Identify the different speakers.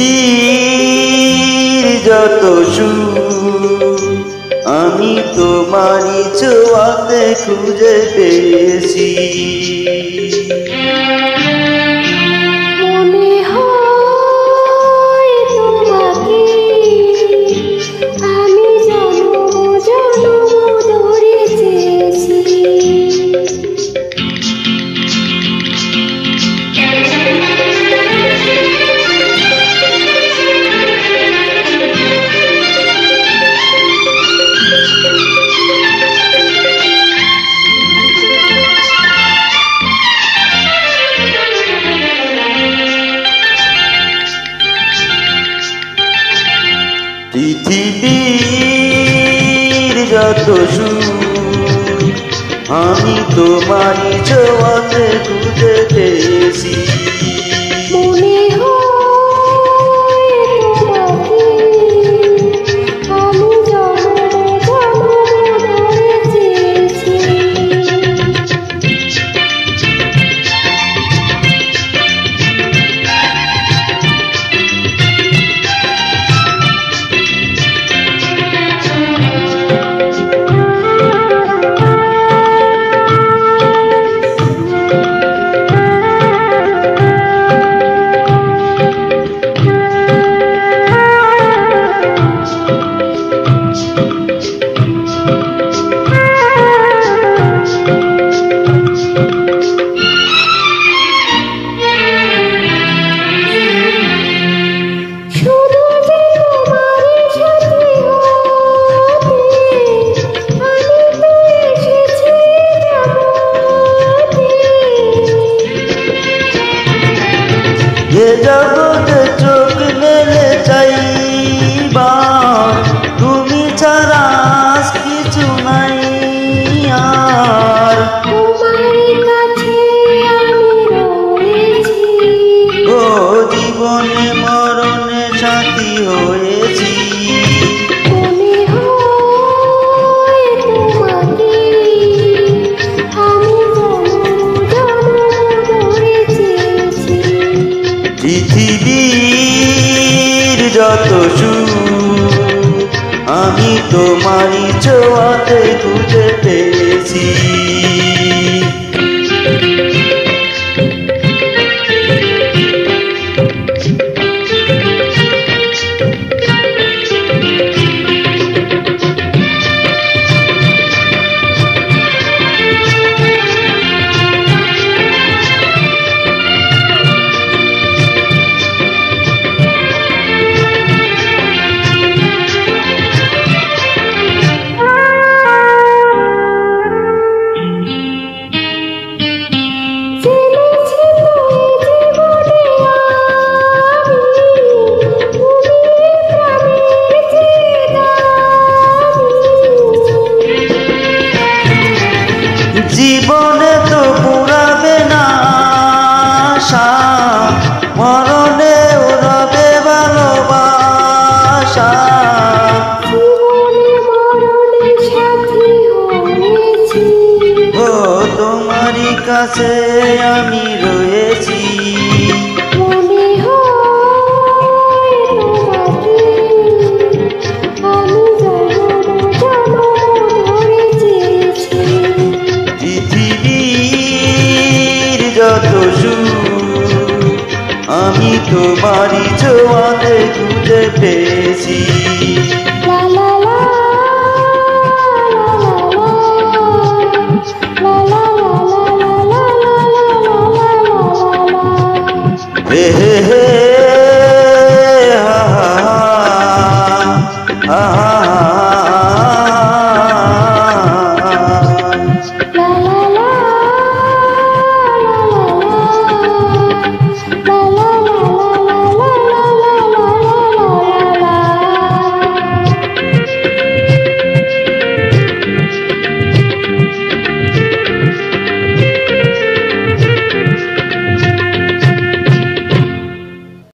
Speaker 1: পৃথিবীর যত সুখ আমি তোমারই ছোঁয়াতে খুঁজে পেয়েছি।
Speaker 2: মনে হয় তোমাকে আমি জন্ম জন্ম ধরে চেয়েছি।
Speaker 1: পৃথিবীর যত সুখ আমি তোমারই ছোঁয়াতে খুঁজে পেয়েছি।
Speaker 2: মনে হয় তোমাকে আমি জন্ম জন্ম ধরে চেয়েছি।
Speaker 1: এ জগতে চোখ মেলে চাইবা তুমি ছাড়া কিছু নাই আর।
Speaker 2: তোমার কাছে আমি রয়েছি,
Speaker 1: ও জীবনে মরণে সাথী হয়েছি।
Speaker 2: মনে হয় তোমাকে আমি জন্ম জন্ম ধরে চেয়েছি।
Speaker 1: পৃথিবীর যত সুখ আমি তোমারই ছোঁয়াতে খুঁজে পেয়েছি। জীবনে তো পুরাবে না আশা, মরণে রবে ভালোবাসা।
Speaker 2: জীবনে মরণে সাথী হয়েছি,
Speaker 1: ও তোমারই কাছে আমি রয়েছি।
Speaker 2: মনে হয় তোমাকে আমি জন্ম জন্ম ধরে চেয়েছি।
Speaker 1: পৃথিবীর যত সুখ আমি তোমারই ছোঁয়াতে খুঁজে পেয়েছি।